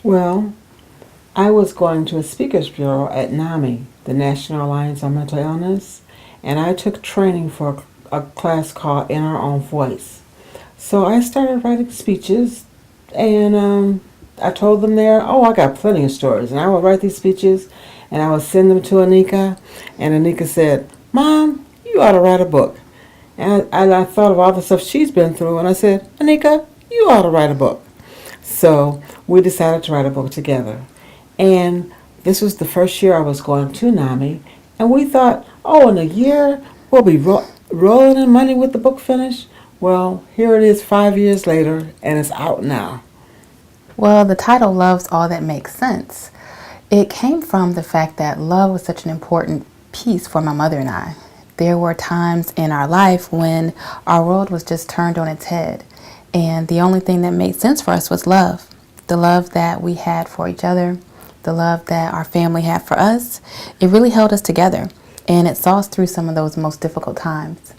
Well, I was going to a speakers bureau at NAMI, the National Alliance on Mental Illness, and I took training for a class called In Our Own Voice. So I started writing speeches, and I told them there, oh, I got plenty of stories, and I would write these speeches, and I would send them to Anika, and Anika said, Mom, you ought to write a book. And I thought of all the stuff she's been through, and I said, Anika, you ought to write a book. So we decided to write a book together. And this was the first year I was going to NAMI, and we thought, oh, in a year we'll be rolling in money with the book finished. Well, here it is 5 years later, and it's out now. Well, the title Love's All That Makes Sense. It came from the fact that love was such an important piece for my mother and I. There were times in our life when our world was just turned on its head, and the only thing that made sense for us was love. The love that we had for each other, the love that our family had for us. It really held us together, and it saw us through some of those most difficult times.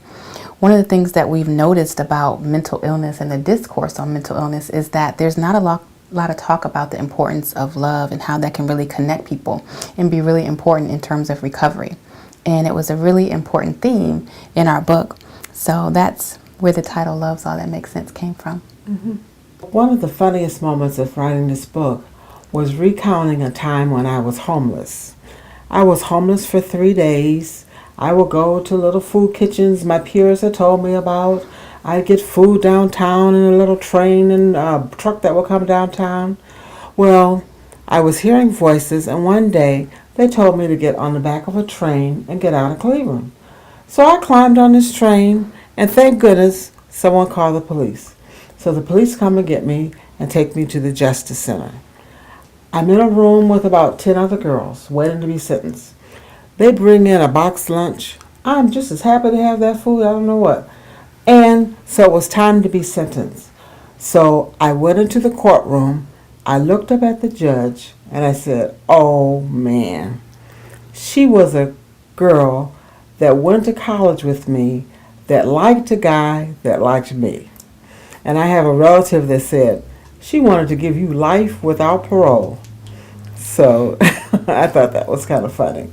One of the things that we've noticed about mental illness and the discourse on mental illness is that there's not a lot of talk about the importance of love and how that can really connect people and be really important in terms of recovery. And it was a really important theme in our book. So that's where the title Love's All That Makes Sense came from. Mm-hmm. One of the funniest moments of writing this book was recounting a time when I was homeless. I was homeless for 3 days. I would go to little food kitchens my peers had told me about. I'd get food downtown in a little train and truck that would come downtown. Well, I was hearing voices, and one day they told me to get on the back of a train and get out of Cleveland. So I climbed on this train, and thank goodness someone called the police. So the police come and get me and take me to the Justice Center. I'm in a room with about 10 other girls waiting to be sentenced. They bring in a boxed lunch. I'm just as happy to have that food, I don't know what. And so it was time to be sentenced. So I went into the courtroom. I looked up at the judge and I said, oh man, she was a girl that went to college with me, that liked a guy that liked me. And I have a relative that said, she wanted to give you life without parole. So I thought that was kind of funny.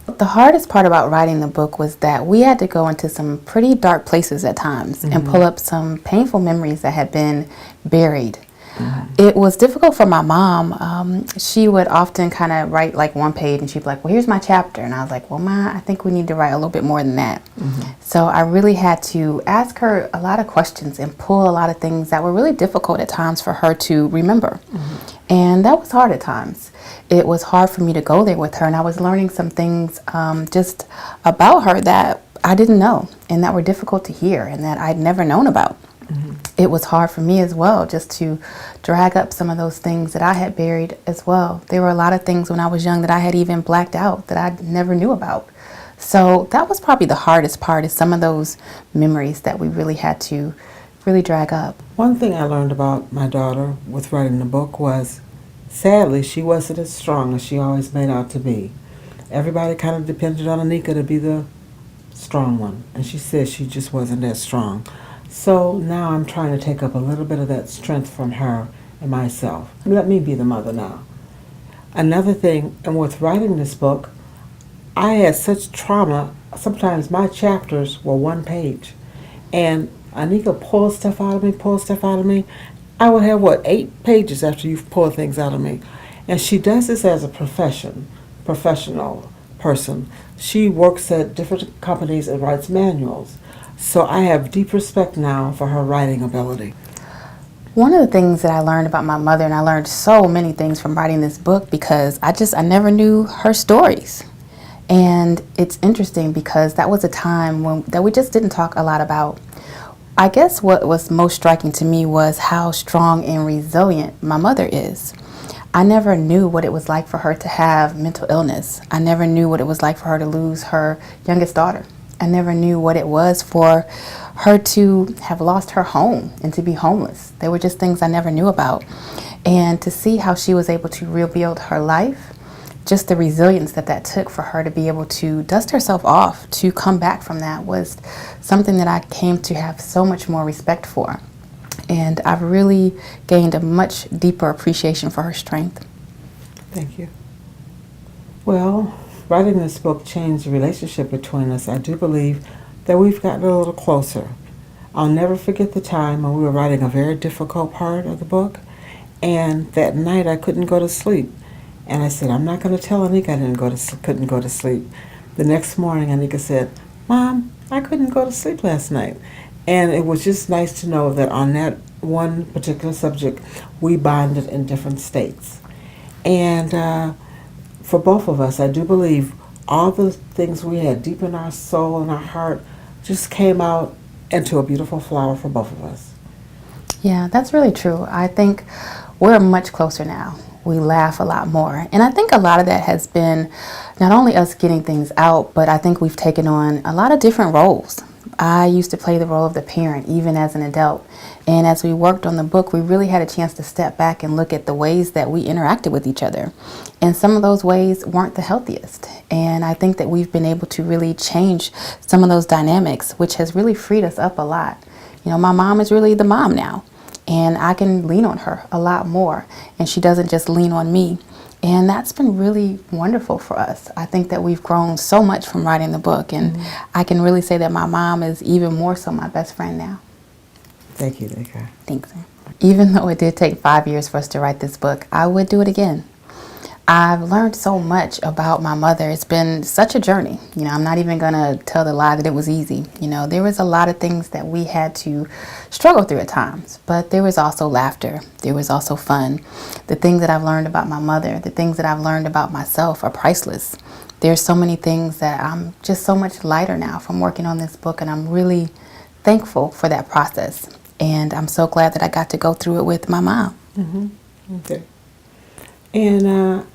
The hardest part about writing the book was that we had to go into some pretty dark places at times and pull up some painful memories that had been buried. It was difficult for my mom. She would often kind of write like one page and she'd be like, well, here's my chapter. And I was like, well, Ma, I think we need to write a little bit more than that. So I really had to ask her a lot of questions and pull a lot of things that were really difficult at times for her to remember. And that was hard at times. It was hard for me to go there with her, and I was learning some things just about her that I didn't know and that were difficult to hear and that I'd never known about. It was hard for me as well just to drag up some of those things that I had buried as well. There were a lot of things when I was young that I had even blacked out that I never knew about. So that was probably the hardest part, is some of those memories that we really had to really drag up. One thing I learned about my daughter with writing the book was, sadly, she wasn't as strong as she always made out to be. Everybody kind of depended on Anika to be the strong one, and she said she just wasn't that strong. So now I'm trying to take up a little bit of that strength from her and myself. Let me be the mother now. Another thing, and with writing this book, I had such trauma, sometimes my chapters were 1 page. And Anika pulls stuff out of me. I would have, 8 pages after you've pulled things out of me. And she does this as a professional person. She works at different companies and writes manuals. So I have deep respect now for her writing ability. One of the things that I learned about my mother, and I learned so many things from writing this book because I never knew her stories. And it's interesting because that was a time that we just didn't talk a lot about. I guess what was most striking to me was how strong and resilient my mother is. I never knew what it was like for her to have mental illness. I never knew what it was like for her to lose her youngest daughter. I never knew what it was for her to have lost her home and to be homeless. They were just things I never knew about. And to see how she was able to rebuild her life, just the resilience that took for her to be able to dust herself off, to come back from that, was something that I came to have so much more respect for. And I've really gained a much deeper appreciation for her strength. Thank you. Well, writing this book changed the relationship between us. I do believe that we've gotten a little closer. I'll never forget the time when we were writing a very difficult part of the book, and that night I couldn't go to sleep. And I said, I'm not going to tell Anika I couldn't go to sleep. The next morning, Anika said, Mom, I couldn't go to sleep last night. And it was just nice to know that on that one particular subject, we bonded in different states. And for both of us, I do believe all the things we had deep in our soul and our heart just came out into a beautiful flower for both of us. Yeah, that's really true. I think we're much closer now. We laugh a lot more. And I think a lot of that has been not only us getting things out, but I think we've taken on a lot of different roles. I used to play the role of the parent, even as an adult. And as we worked on the book, we really had a chance to step back and look at the ways that we interacted with each other. And some of those ways weren't the healthiest. And I think that we've been able to really change some of those dynamics, which has really freed us up a lot. You know, my mom is really the mom now, and I can lean on her a lot more. And she doesn't just lean on me. And that's been really wonderful for us. I think that we've grown so much from writing the book, and I can really say that my mom is even more so my best friend now. Thank you, Anika. Thanks. Even though it did take 5 years for us to write this book, I would do it again. I've learned so much about my mother. It's been such a journey. You know, I'm not even going to tell the lie that it was easy. You know, there was a lot of things that we had to struggle through at times, but there was also laughter. There was also fun. The things that I've learned about my mother, the things that I've learned about myself are priceless. There's so many things that I'm just so much lighter now from working on this book, and I'm really thankful for that process. And I'm so glad that I got to go through it with my mom. Okay. And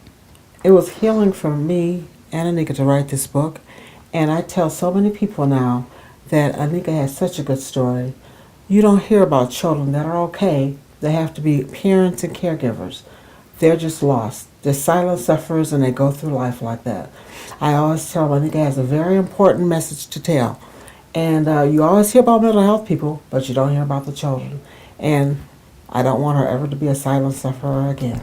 it was healing for me and Anika to write this book. And I tell so many people now that Anika has such a good story. You don't hear about children that are okay. They have to be parents and caregivers. They're just lost. They're silent sufferers, and they go through life like that. I always tell them Anika has a very important message to tell. And you always hear about mental health people, but you don't hear about the children. And I don't want her ever to be a silent sufferer again.